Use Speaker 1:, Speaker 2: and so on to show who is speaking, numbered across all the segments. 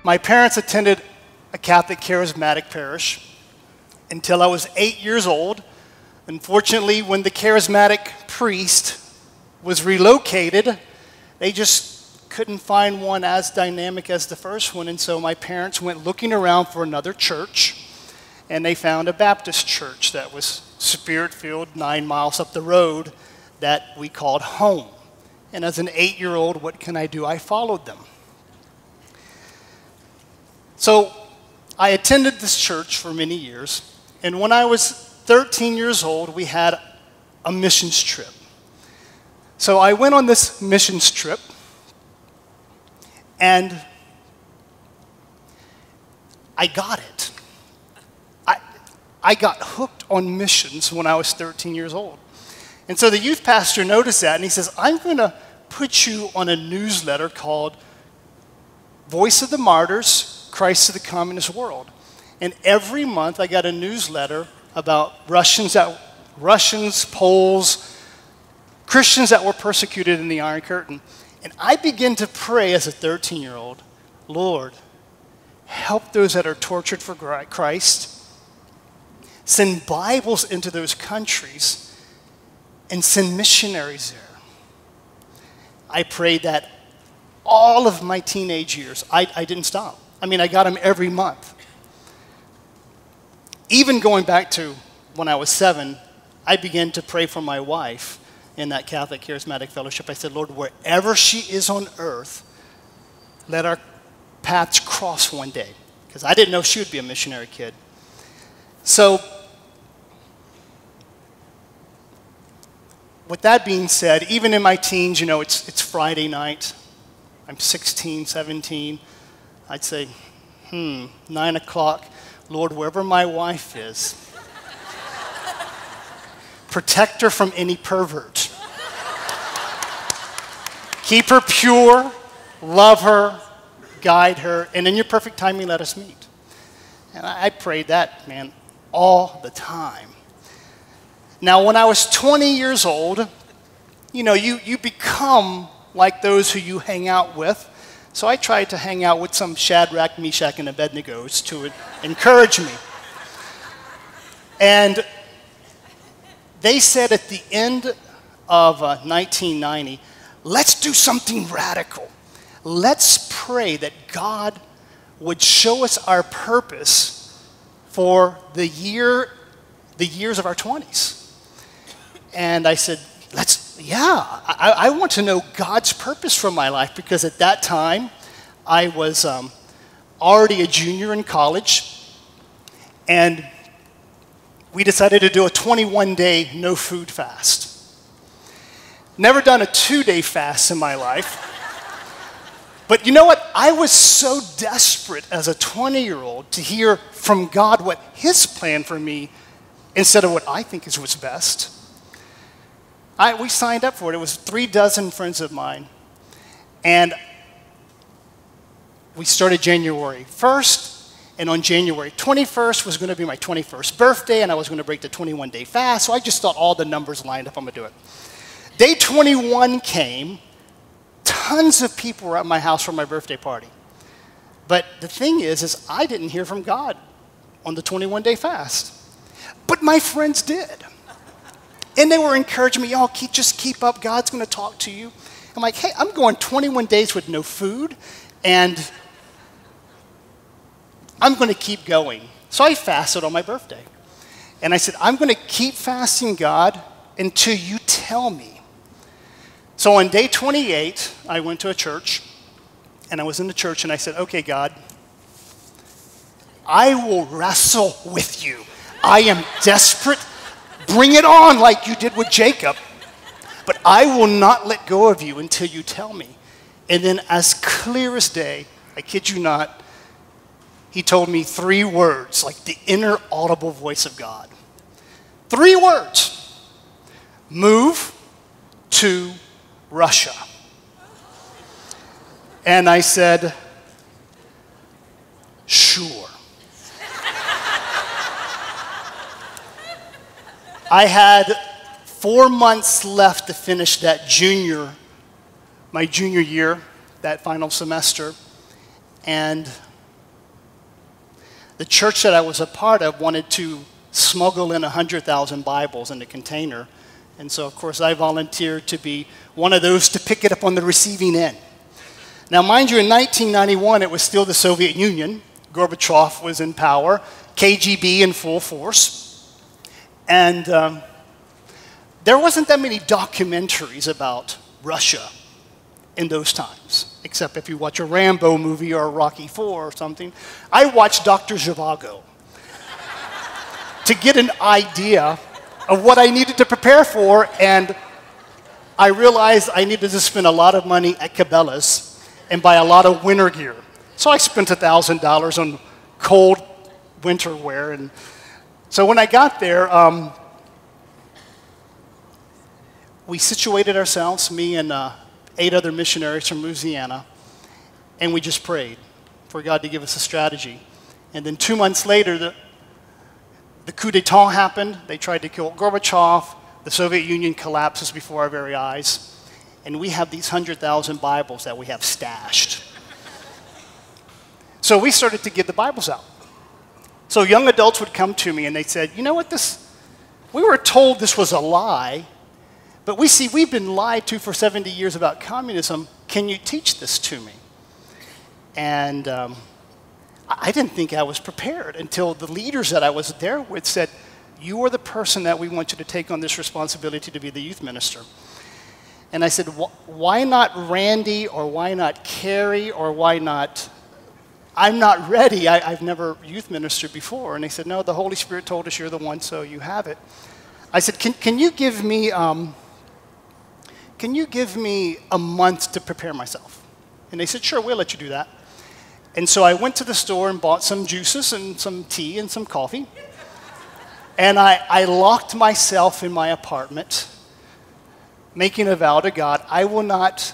Speaker 1: My parents attended a Catholic charismatic parish until I was 8 years old. Unfortunately, when the charismatic priest was relocated, they just couldn't find one as dynamic as the first one, and so my parents went looking around for another church, and they found a Baptist church that was spirit-filled 9 miles up the road that we called home. And as an 8-year-old, what can I do? I followed them. So I attended this church for many years, and when I was 13 years old, we had a missions trip. So I went on this missions trip, and I got it. I got hooked on missions when I was 13 years old. And so the youth pastor noticed that, and he says, I'm going to put you on a newsletter called Voice of the Martyrs, Christ of the Communist World. And every month I got a newsletter about Russians, Poles, Christians that were persecuted in the Iron Curtain. And I began to pray as a 13-year-old, Lord, help those that are tortured for Christ, send Bibles into those countries, and send missionaries there. I prayed that all of my teenage years. I didn't stop. I mean, I got them every month. Even going back to when I was 7, I began to pray for my wife in that Catholic Charismatic Fellowship. I said, Lord, wherever she is on earth, let our paths cross one day. Because I didn't know she would be a missionary kid. So, with that being said, even in my teens, you know, it's Friday night. I'm 16, 17. I'd say, 9 o'clock. Lord, wherever my wife is, protect her from any pervert. Keep her pure, love her, guide her, and in your perfect timing, let us meet. And I prayed that, man, all the time. Now, when I was 20 years old, you know, you become like those who you hang out with. So I tried to hang out with some Shadrach, Meshach, and Abednegos to encourage me. And they said at the end of 1990, let's do something radical. Let's pray that God would show us our purpose for the years of our 20s. And I said, I want to know God's purpose for my life, because at that time, I was already a junior in college, and we decided to do a 21-day no food fast. Never done a 2-day fast in my life. But you know what? I was so desperate as a 20-year-old to hear from God what his plan for me instead of what I think is what's best. We signed up for it. It was 3 dozen friends of mine. And we started January 1st, and on January 21st was going to be my 21st birthday, and I was going to break the 21-day fast, so I just thought all the numbers lined up, I'm going to do it. Day 21 came. Tons of people were at my house for my birthday party. But the thing is I didn't hear from God on the 21-day fast. But my friends did. And they were encouraging me, y'all, just keep up. God's going to talk to you. I'm like, hey, I'm going 21 days with no food, and I'm going to keep going. So I fasted on my birthday. And I said, I'm going to keep fasting, God, until you tell me. So on day 28, I went to a church, and I was in the church, and I said, okay, God, I will wrestle with you. I am desperate. Bring it on like you did with Jacob. But I will not let go of you until you tell me. And then as clear as day, I kid you not, he told me 3 words, like the inner audible voice of God. 3 words. Move to Russia. And I said, sure. I had 4 months left to finish that my junior year, that final semester. And the church that I was a part of wanted to smuggle in 100,000 Bibles in a container. And so, of course, I volunteered to be one of those to pick it up on the receiving end. Now, mind you, in 1991, it was still the Soviet Union. Gorbachev was in power, KGB in full force. And there wasn't that many documentaries about Russia in those times, except if you watch a Rambo movie or a Rocky IV or something. I watched Dr. Zhivago to get an idea of what I needed to prepare for, and I realized I needed to spend a lot of money at Cabela's and buy a lot of winter gear. So I spent $1,000 on cold winter wear. And so when I got there, we situated ourselves, me and 8 other missionaries from Louisiana, and we just prayed for God to give us a strategy. And then 2 months later, the coup d'etat happened. They tried to kill Gorbachev. The Soviet Union collapses before our very eyes. And we have these 100,000 Bibles that we have stashed. So we started to give the Bibles out. So young adults would come to me and they said, you know what, we were told this was a lie, but we've been lied to for 70 years about communism. Can you teach this to me? And I didn't think I was prepared until the leaders that I was there with said, you are the person that we want you to take on this responsibility to be the youth minister. And I said, why not Randy, or why not Carrie, or why not, I'm not ready. I've never youth ministered before. And they said, no, the Holy Spirit told us you're the one, so you have it. I said, can you give me a month to prepare myself? And they said, sure, we'll let you do that. And so I went to the store and bought some juices and some tea and some coffee. And I locked myself in my apartment, making a vow to God, I will not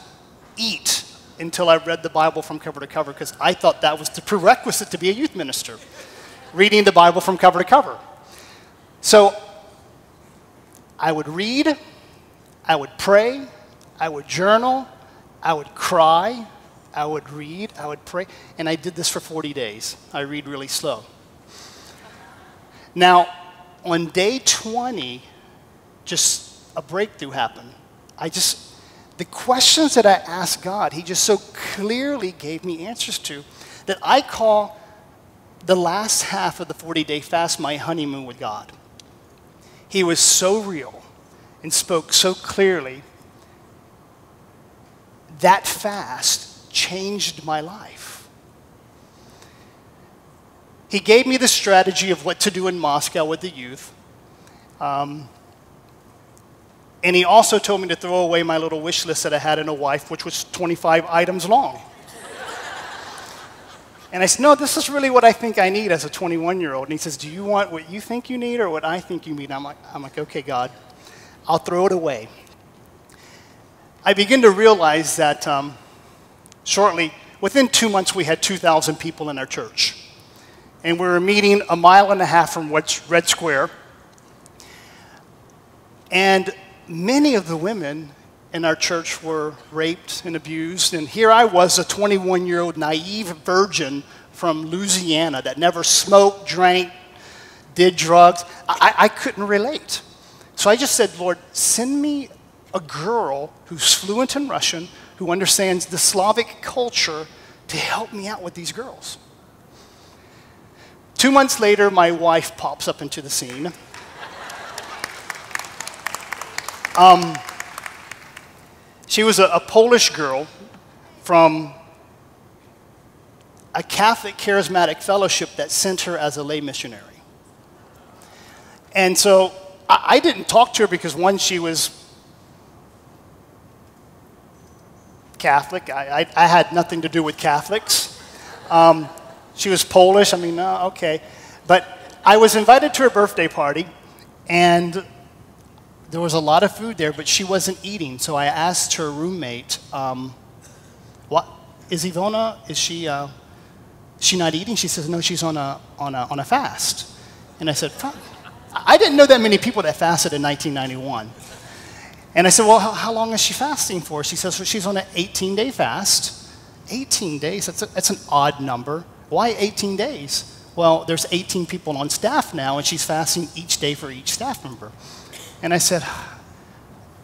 Speaker 1: eat until I read the Bible from cover to cover, because I thought that was the prerequisite to be a youth minister, reading the Bible from cover to cover. So I would read, I would pray, I would journal, I would cry, I would read, I would pray, and I did this for 40 days. I read really slow. Now, on day 20, just a breakthrough happened. The questions that I asked God, he just so clearly gave me answers to, that I call the last half of the 40-day fast my honeymoon with God. He was so real and spoke so clearly. That fast changed my life. He gave me the strategy of what to do in Moscow with the youth. And he also told me to throw away my little wish list that I had in a wife, which was 25 items long. And I said, no, this is really what I think I need as a 21-year-old. And he says, do you want what you think you need or what I think you need? I'm like, okay, God, I'll throw it away. I began to realize that shortly, within 2 months, we had 2,000 people in our church. And we were meeting 1.5 miles from Red Square. And many of the women in our church were raped and abused. And here I was, a 21-year-old naive virgin from Louisiana that never smoked, drank, did drugs. I couldn't relate. So I just said, Lord, send me a girl who's fluent in Russian, who understands the Slavic culture, to help me out with these girls. 2 months later, my wife pops up into the scene. She was a Polish girl from a Catholic charismatic fellowship that sent her as a lay missionary. And so I didn't talk to her because, one, she was Catholic. I had nothing to do with Catholics. She was Polish. I mean, okay. But I was invited to her birthday party, and there was a lot of food there, but she wasn't eating. So I asked her roommate, "What is Ivona? Is she not eating?" She says, "No, she's on a fast." And I said, "Fuck." I didn't know that many people that fasted in 1991. And I said, "Well, how long is she fasting for?" She says, "Well, she's on an 18-day fast." 18 days, that's an odd number. Why 18 days? well, there's 18 people on staff now, and she's fasting each day for each staff member. And I said,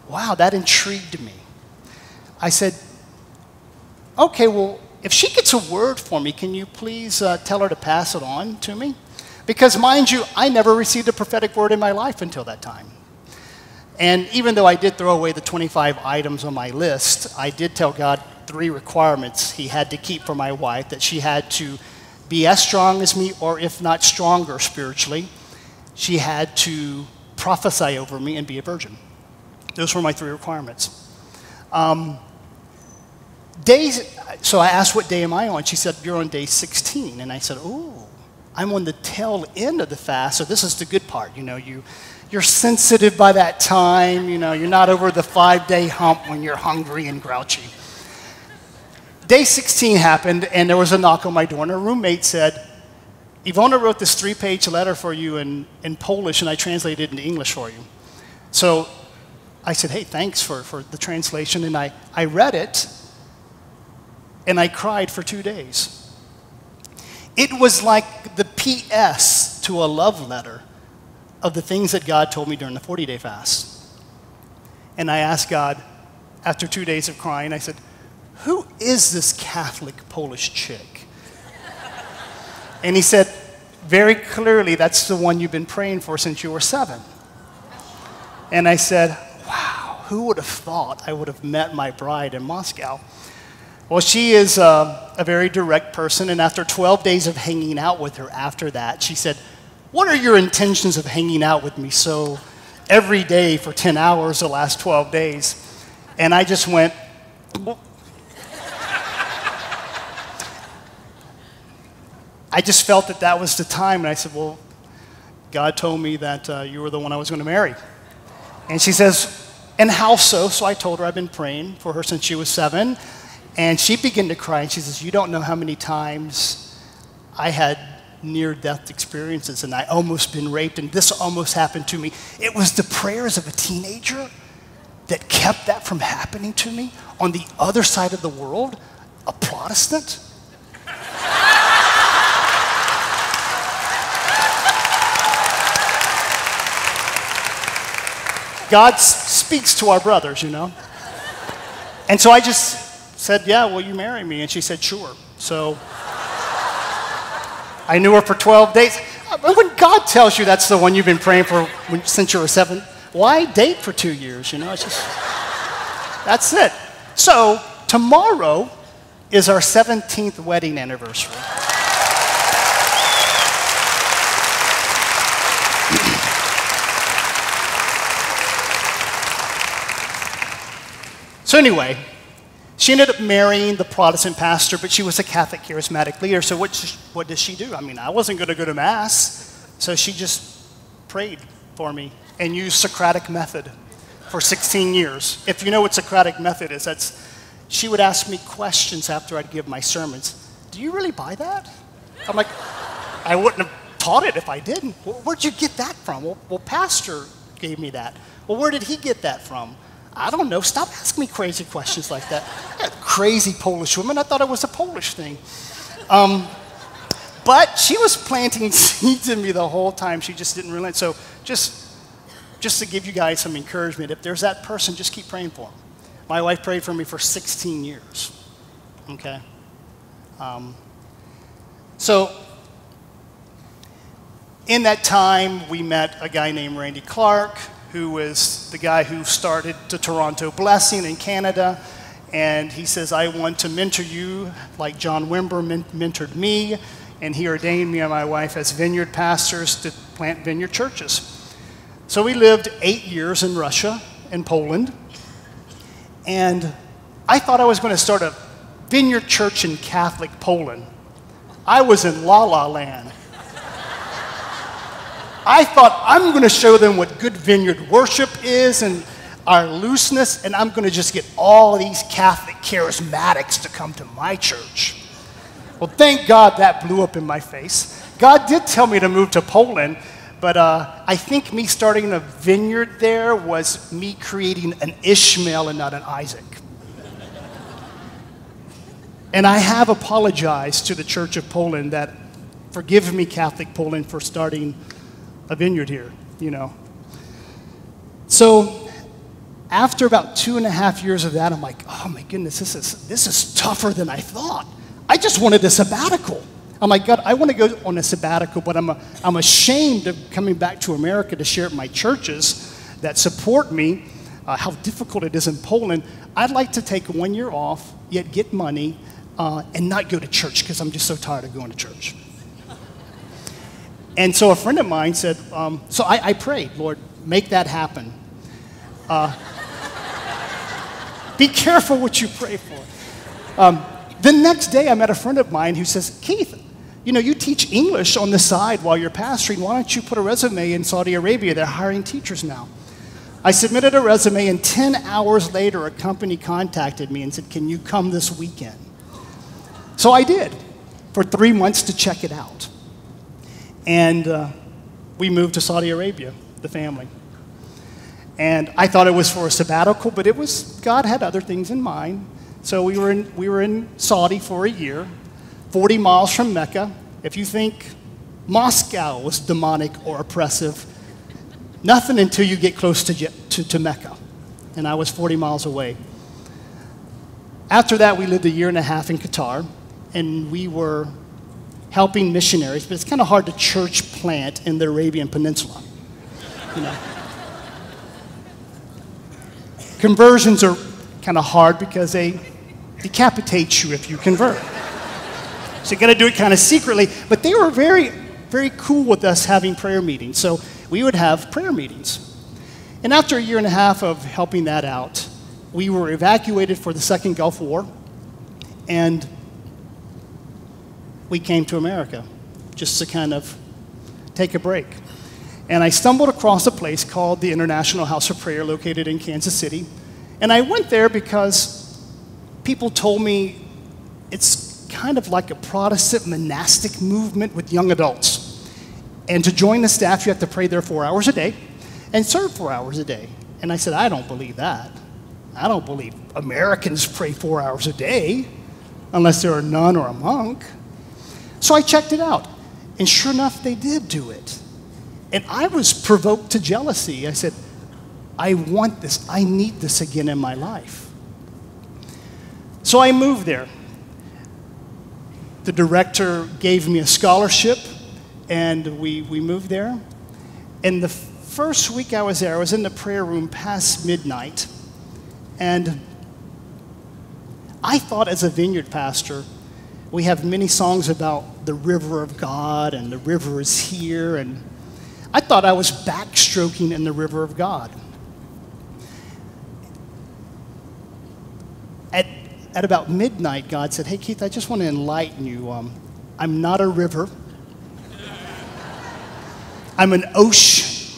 Speaker 1: wow, that intrigued me. I said, okay, well, if she gets a word for me, can you please tell her to pass it on to me? Because mind you, I never received a prophetic word in my life until that time. And even though I did throw away the 25 items on my list, I did tell God 3 requirements he had to keep for my wife, that she had to be as strong as me, or if not stronger spiritually. She had to prophesy over me and be a virgin. Those were my 3 requirements. So I asked, what day am I on? She said, you're on day 16. And I said, oh, I'm on the tail end of the fast, so this is the good part. You know, you're sensitive by that time. You know, you're not over the 5-day hump when you're hungry and grouchy. Day 16 happened, and there was a knock on my door, and a roommate said, Ivona wrote this 3-page letter for you in Polish, and I translated it into English for you. So I said, hey, thanks for the translation, and I read it, and I cried for 2 days. It was like the PS to a love letter of the things that God told me during the 40-day fast. And I asked God, after 2 days of crying, I said, who is this Catholic Polish chick? And he said, very clearly, that's the one you've been praying for since you were 7. And I said, wow, who would have thought I would have met my bride in Moscow? Well, she is a very direct person, and after 12 days of hanging out with her after that, she said, what are your intentions of hanging out with me so every day for 10 hours the last 12 days? And I just went, I just felt that was the time, and I said, well, God told me that you were the one I was going to marry. And she says, and how so? So I told her I've been praying for her since she was 7, and she began to cry, and she says, you don't know how many times I had near-death experiences, and I almost been raped, and this almost happened to me. It was the prayers of a teenager that kept that from happening to me on the other side of the world, a Protestant. God speaks to our brothers, you know. And so I just said, yeah, will you marry me? And she said, sure. So I knew her for 12 days. When God tells you that's the one you've been praying for since you were 7, why date for 2 years, you know? It's just, that's it. So tomorrow is our 17th wedding anniversary. So anyway, she ended up marrying the Protestant pastor, but she was a Catholic charismatic leader. So what does she do? I mean, I wasn't going to go to Mass, so she just prayed for me and used Socratic method for 16 years. If you know what Socratic method is, she would ask me questions after I'd give my sermons. Do you really buy that? I'm like, I wouldn't have taught it if I didn't. Well, where'd you get that from? Well, pastor gave me that. Well, where did he get that from? I don't know. Stop asking me crazy questions like that. Crazy Polish woman. I thought it was a Polish thing. But she was planting seeds in me the whole time. She just didn't realize. So just to give you guys some encouragement, if there's that person, just keep praying for them. My wife prayed for me for 16 years. Okay? So in that time, we met a guy named Randy Clark, who was the guy who started the Toronto Blessing in Canada. And he says, I want to mentor you like John Wimber mentored me. And he ordained me and my wife as vineyard pastors to plant vineyard churches. So we lived 8 years in Russia and Poland. And I thought I was going to start a vineyard church in Catholic Poland. I was in La La Land. I thought, I'm going to show them what good vineyard worship is and our looseness, and I'm going to just get all of these Catholic charismatics to come to my church. Well, thank God that blew up in my face. God did tell me to move to Poland, but I think me starting a vineyard there was me creating an Ishmael and not an Isaac. And I have apologized to the Church of Poland that Forgive me, Catholic Poland, for starting a vineyard here, you know. So after about 2.5 years of that, I'm like, oh my goodness, this is tougher than I thought. I just wanted a sabbatical. I'm like, God, I want to go on a sabbatical, but I'm ashamed of coming back to America to share at my churches that support me, how difficult it is in Poland. I'd like to take 1 year off, yet get money, and not go to church because I'm just so tired of going to church. And so a friend of mine said, so I prayed, Lord, make that happen. Be careful what you pray for. The next day, I met a friend of mine who says, Keith, you know, you teach English on the side while you're pastoring. Why don't you put a resume in Saudi Arabia? They're hiring teachers now. I submitted a resume, and 10 hours later, a company contacted me and said, can you come this weekend? So I did, for 3 months to check it out. And we moved to Saudi Arabia, the family. And I thought it was for a sabbatical, but it was, God had other things in mind. So we were in Saudi for a year, 40 miles from Mecca. If you think Moscow was demonic or oppressive, nothing until you get close to Mecca. And I was 40 miles away. After that, we lived 1.5 years in Qatar, and we were helping missionaries, but it's kind of hard to church plant in the Arabian Peninsula, you know. Conversions are kind of hard because they decapitate you if you convert. So you got to do it kind of secretly. But they were very, very cool with us having prayer meetings. So we would have prayer meetings. And after 1.5 years of helping that out, we were evacuated for the Second Gulf War, and we came to America just to kind of take a break. And I stumbled across a place called the International House of Prayer located in Kansas City. And I went there because people told me it's kind of like a Protestant monastic movement with young adults. And to join the staff, you have to pray there 4 hours a day and serve 4 hours a day. And I said, I don't believe that. I don't believe Americans pray 4 hours a day unless they're a nun or a monk. So I checked it out. And sure enough, they did do it. And I was provoked to jealousy. I said, I want this. I need this again in my life. So I moved there. The director gave me a scholarship, and we moved there. And the first week I was there, I was in the prayer room past midnight. And I thought, as a vineyard pastor, we have many songs about the river of God, and the river is here, and I thought I was backstroking in the river of God. At about midnight, God said, hey, Keith, I just want to enlighten you. I'm not a river. I'm an ocean.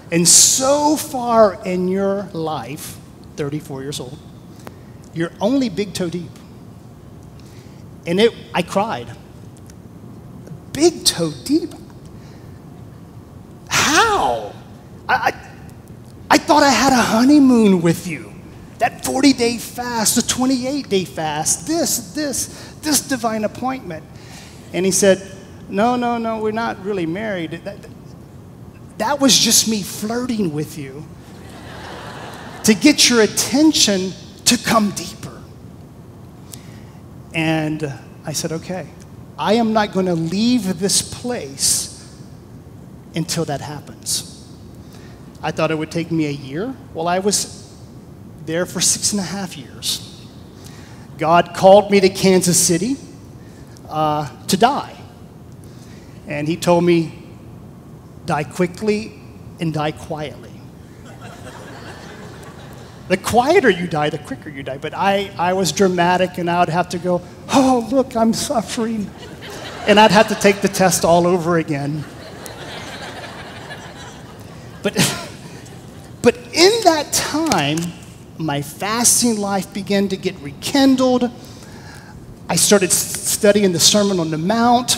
Speaker 1: And so far in your life, 34 years old, you're only big toe deep. And I cried. Big toe deep? How? I thought I had a honeymoon with you. That 40-day fast, the 28-day fast, this divine appointment. And he said, no, we're not really married. That was just me flirting with you to get your attention to come deeper. And I said, okay, I am not going to leave this place until that happens. I thought it would take me a year. Well, I was there for 6.5 years. God called me to Kansas City to die. And he told me, die quickly and die quietly. The quieter you die, the quicker you die. But I was dramatic, and I would have to go, oh, look, I'm suffering. And I'd have to take the test all over again. But in that time, my fasting life began to get rekindled. I started studying the Sermon on the Mount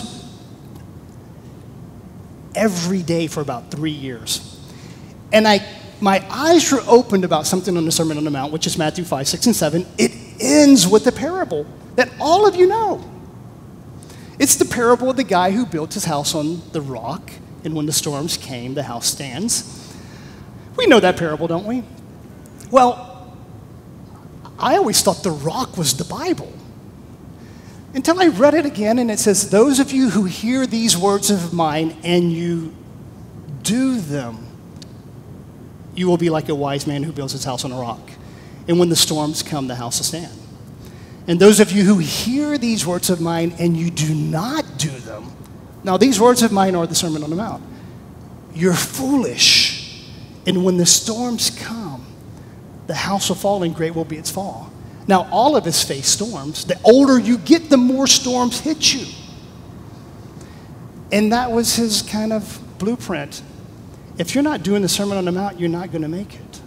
Speaker 1: every day for about 3 years. And my eyes were opened about something on the Sermon on the Mount, which is Matthew 5, 6, and 7. It ends with a parable that all of you know. It's the parable of the guy who built his house on the rock, and when the storms came, the house stands. We know that parable, don't we? Well, I always thought the rock was the Bible. Until I read it again, and it says, those of you who hear these words of mine and you do them, you will be like a wise man who builds his house on a rock. And when the storms come, the house will stand. And those of you who hear these words of mine and you do not do them, now these words of mine are the Sermon on the Mount. You're foolish. And when the storms come, the house will fall and great will be its fall. Now, all of us face storms. The older you get, the more storms hit you. And that was his kind of blueprint. If you're not doing the Sermon on the Mount, you're not going to make it.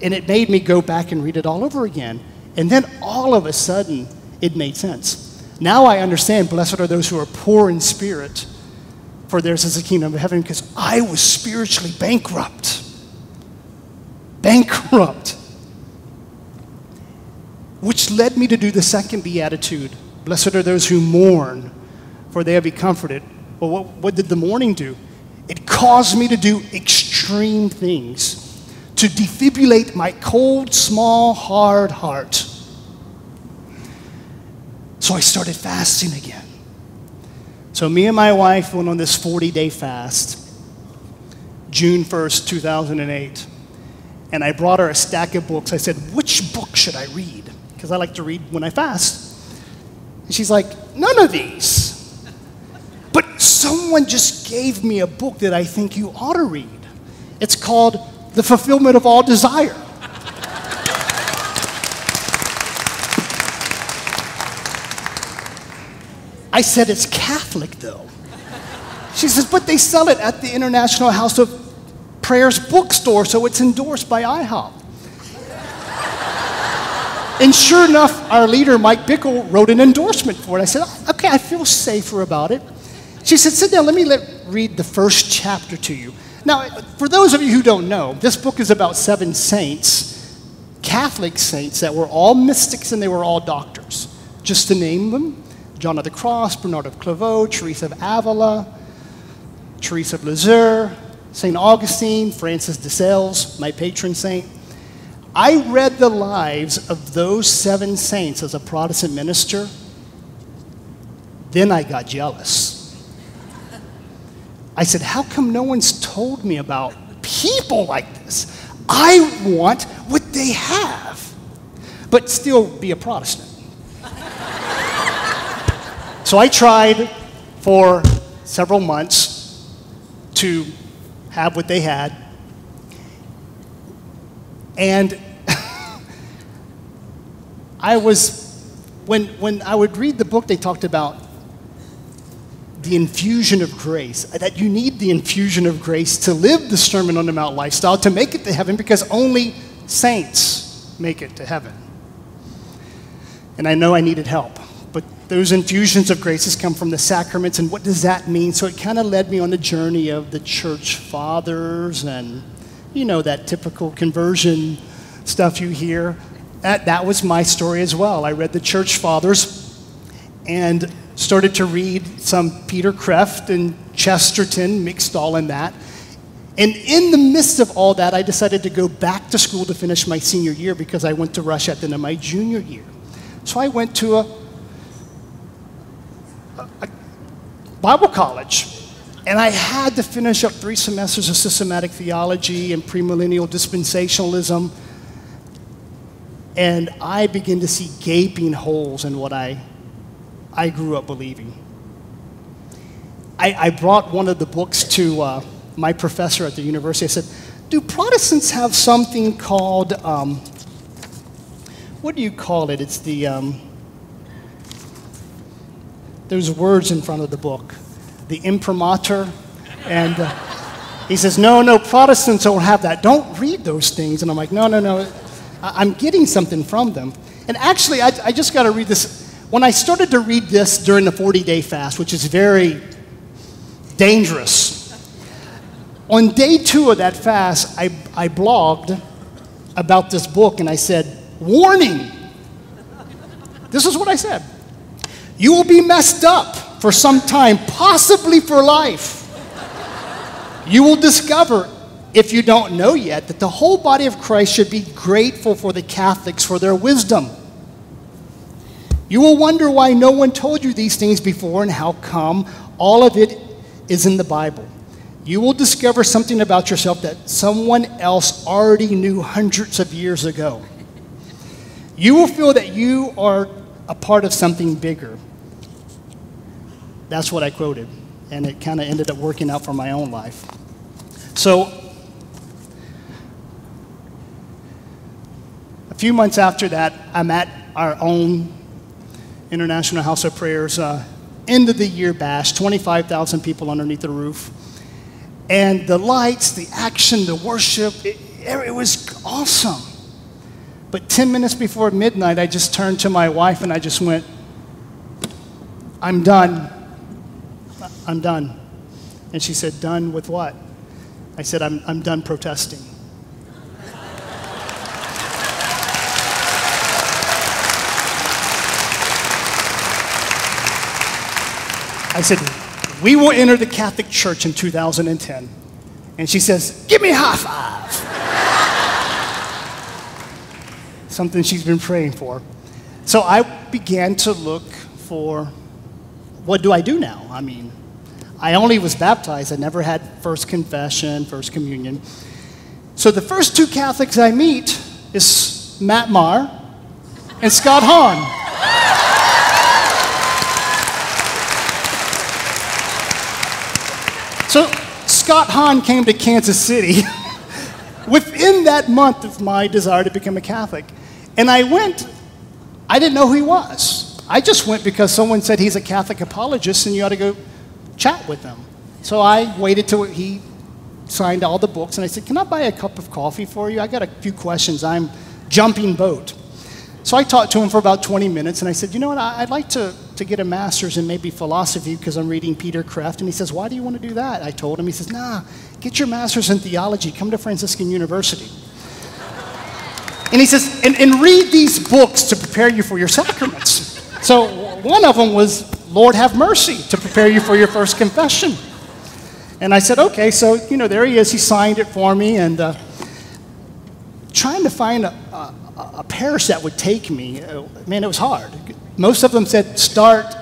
Speaker 1: And it made me go back and read it all over again. And then all of a sudden, it made sense. Now I understand, blessed are those who are poor in spirit, for theirs is the kingdom of heaven, because I was spiritually bankrupt. Bankrupt. Which led me to do the second beatitude. Blessed are those who mourn, for they will be comforted. Well, what did the mourning do? It caused me to do extreme things, to defibrillate my cold, small, hard heart. So I started fasting again. So me and my wife went on this 40-day fast, June 1st, 2008. And I brought her a stack of books. I said, which book should I read? Because I like to read when I fast. And she's like, none of these. But someone just gave me a book that I think you ought to read. It's called The Fulfillment of All Desire. I said, it's Catholic, though. She says, but they sell it at the International House of Prayers bookstore, so it's endorsed by IHOP. And sure enough, our leader, Mike Bickle, wrote an endorsement for it. I said, okay, I feel safer about it. She said, sit down, let me read the first chapter to you. Now, for those of you who don't know, this book is about 7 saints, Catholic saints that were all mystics and they were all doctors. Just to name them, John of the Cross, Bernard of Clairvaux, Teresa of Avila, Teresa of Lisieux, St. Augustine, Francis de Sales, my patron saint. I read the lives of those 7 saints as a Protestant minister. Then I got jealous. I said, how come no one's told me about people like this? I want what they have, but still be a Protestant. So I tried for several months to have what they had. And when I would read the book, they talked about the infusion of grace, that you need the infusion of grace to live the Sermon on the Mount lifestyle, to make it to heaven, because only saints make it to heaven. And I know I needed help. But those infusions of graces come from the sacraments, and what does that mean? So it kind of led me on the journey of the church fathers and, you know, that typical conversion stuff you hear. That was my story as well. I read the church fathers and started to read some Peter Kreeft and Chesterton, mixed all in that. And in the midst of all that, I decided to go back to school to finish my senior year because I went to Russia at the end of my junior year. So I went to a Bible college, and I had to finish up 3 semesters of systematic theology and premillennial dispensationalism, and I began to see gaping holes in what I grew up believing. I brought one of the books to my professor at the university. I said, do Protestants have something called, what do you call it? It's the, there's words in front of the book, the imprimatur, and he says, no, Protestants don't have that. Don't read those things. And I'm like, no, I'm getting something from them. And actually, I just got to read this. When I started to read this during the 40-day fast, which is very dangerous, on day 2 of that fast, I blogged about this book, and I said, warning. This is what I said. You will be messed up for some time, possibly for life. You will discover, if you don't know yet, that the whole body of Christ should be grateful for the Catholics for their wisdom. You will wonder why no one told you these things before and how come all of it is in the Bible. You will discover something about yourself that someone else already knew hundreds of years ago. You will feel that you are a part of something bigger. That's what I quoted, and it kind of ended up working out for my own life. So, a few months after that, I'm at our own International House of Prayers end of the year bash, 25,000 people underneath the roof. And the lights, the action, the worship, it was awesome. But 10 minutes before midnight, I just turned to my wife and I just went, I'm done. I'm done. And she said, done with what? I said, I'm done protesting. I said, we will enter the Catholic Church in 2010. And she says, give me a high five. Something she's been praying for. So I began to look for, what do I do now? I mean, I only was baptized. I never had first confession, first communion. So the first two Catholics I meet is Matt Maher and Scott Hahn. So Scott Hahn came to Kansas City within that month of my desire to become a Catholic. And I went, I didn't know who he was. I just went because someone said he's a Catholic apologist and you ought to go chat with him. So I waited till he signed all the books and I said, can I buy a cup of coffee for you? I got a few questions. I'm jumping boat. So I talked to him for about 20 minutes and I said, you know what, I'd like to get a master's in maybe philosophy because I'm reading Peter Kreeft. And he says, why do you want to do that? I told him, he says, nah, get your master's in theology. Come to Franciscan University. And he says, and read these books to prepare you for your sacraments. So one of them was Lord Have Mercy to prepare you for your first confession. And I said, okay, so, you know, there he is. He signed it for me. And trying to find a parish that would take me, man, it was hard. Most of them said, start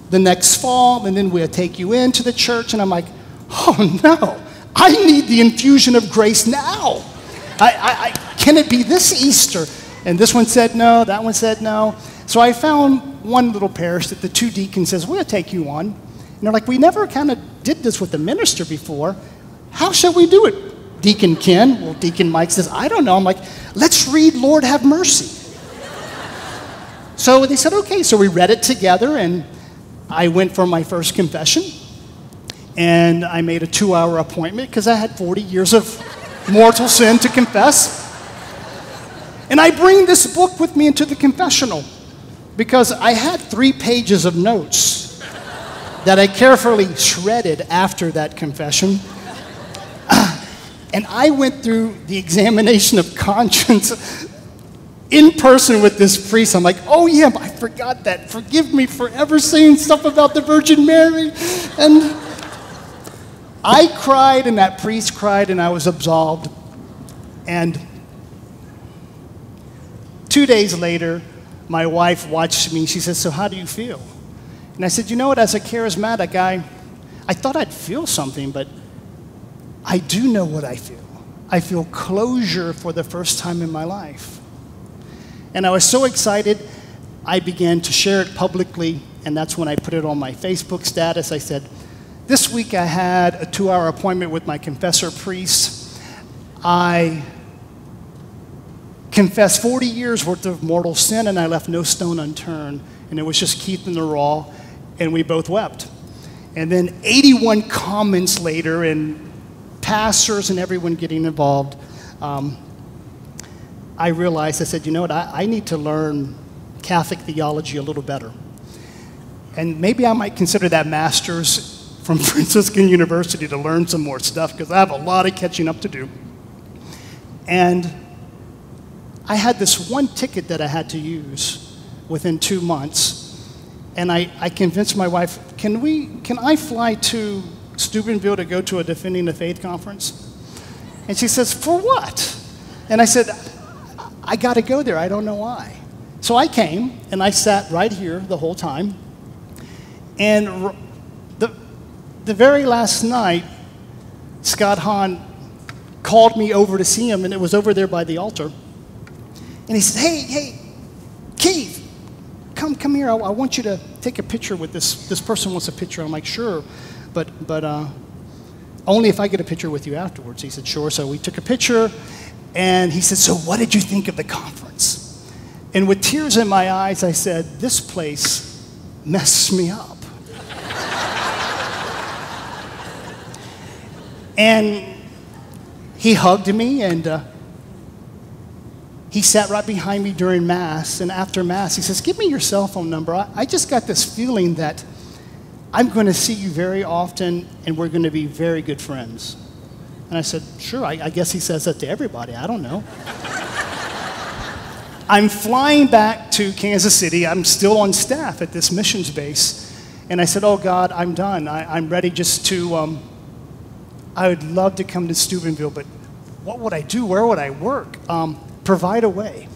Speaker 1: the next fall, and then we'll take you into the church. And I'm like, oh, no, I need the infusion of grace now. Can it be this Easter? And this one said no, that one said no. So I found one little parish that the two deacons says, we'll take you on. And they're like, we never kind of did this with the minister before. How shall we do it? Deacon Ken, well, Deacon Mike says, I don't know. I'm like, let's read Lord Have Mercy. So they said, okay. So we read it together, and I went for my first confession. And I made a 2-hour appointment because I had 40 years of mortal sin to confess. And I bring this book with me into the confessional because I had 3 pages of notes that I carefully shredded after that confession. And I went through the examination of conscience in person with this priest. I'm like, oh yeah, I forgot that. Forgive me for ever saying stuff about the Virgin Mary. And I cried, and that priest cried, and I was absolved. And 2 days later, my wife watched me. She says, so how do you feel? And I said, you know what, as a charismatic, I thought I'd feel something, but I do know what I feel. I feel closure for the first time in my life. And I was so excited, I began to share it publicly, and that's when I put it on my Facebook status. I said, this week I had a 2-hour appointment with my confessor priest. I confessed 40 years worth of mortal sin, and I left no stone unturned. And it was just Keith and the Raw, and we both wept. And then 81 comments later, and pastors and everyone getting involved, I realized, I said, you know what, I need to learn Catholic theology a little better. And maybe I might consider that master's from Franciscan University to learn some more stuff because I have a lot of catching up to do. And I had this one ticket that I had to use within 2 months. And I convinced my wife, can I fly to Steubenville to go to a Defending the Faith conference? And she says, for what? And I said, I got to go there. I don't know why. So I came, and I sat right here the whole time. And the very last night, Scott Hahn called me over to see him, and it was over there by the altar. And he said, hey, Keith, come here. I want you to take a picture with this person wants a picture. I'm like, sure, but only if I get a picture with you afterwards. He said, sure. So we took a picture, and he said, so what did you think of the conference? And with tears in my eyes, I said, this place messed me up. And he hugged me, and he sat right behind me during Mass. And after Mass, he says, give me your cell phone number. I just got this feeling that I'm going to see you very often, and we're going to be very good friends. And I said, sure. I guess he says that to everybody. I don't know. I'm flying back to Kansas City. I'm still on staff at this missions base. And I said, oh, God, I'm done. I'm ready just to, I would love to come to Steubenville, but what would I do? Where would I work? Provide a way.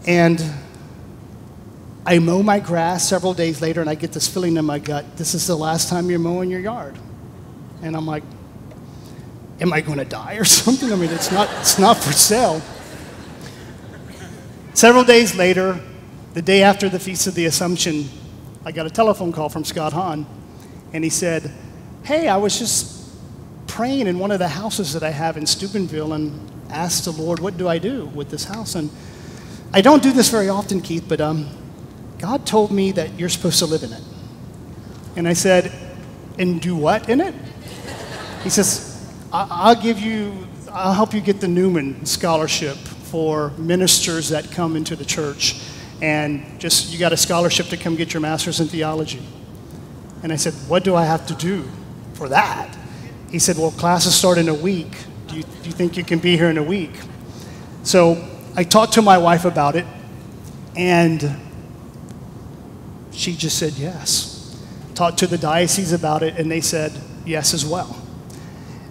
Speaker 1: And I mow my grass several days later, and I get this feeling in my gut, this is the last time you're mowing your yard. And I'm like, am I going to die or something? I mean, it's not for sale. Several days later, the day after the Feast of the Assumption, I got a telephone call from Scott Hahn, and he said, hey, I was just praying in one of the houses that I have in Steubenville and asked the Lord, what do I do with this house? And I don't do this very often, Keith, but God told me that you're supposed to live in it. And I said, and do what in it? He says, I'll help you get the Newman Scholarship for ministers that come into the church. And just, you got a scholarship to come get your master's in theology. And I said, what do I have to do for that? He said, well, classes start in a week. Do you think you can be here in a week? So I talked to my wife about it, and she just said yes. Talked to the diocese about it, and they said yes as well.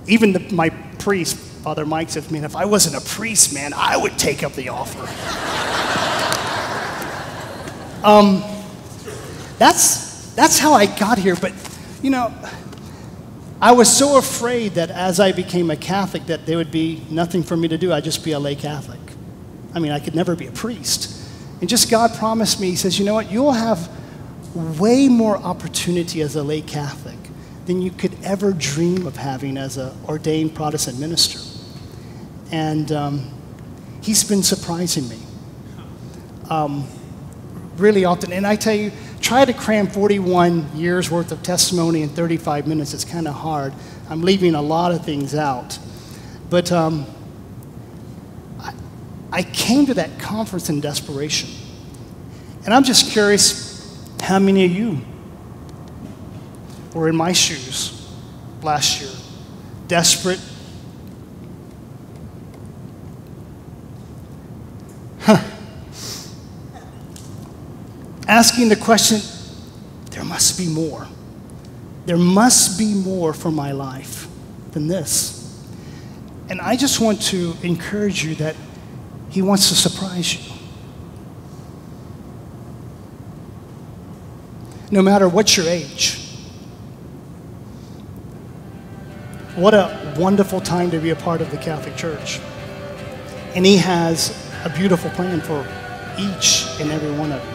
Speaker 1: Even my priest, Father Mike, said, man, if I wasn't a priest, man, I would take up the offer. That's how I got here. But, you know, I was so afraid that as I became a Catholic that there would be nothing for me to do. I'd just be a lay Catholic. I mean, I could never be a priest. And just God promised me, he says, you know what, you'll have way more opportunity as a lay Catholic than you could ever dream of having as an ordained Protestant minister. And he's been surprising me really often. And I tell you, try to cram 41 years worth of testimony in 35 minutes. It's kind of hard. I'm leaving a lot of things out. But I came to that conference in desperation. And I'm just curious how many of you were in my shoes last year, desperate. Asking the question, there must be more. There must be more for my life than this. And I just want to encourage you that he wants to surprise you. No matter what your age. What a wonderful time to be a part of the Catholic Church. And he has a beautiful plan for each and every one of you.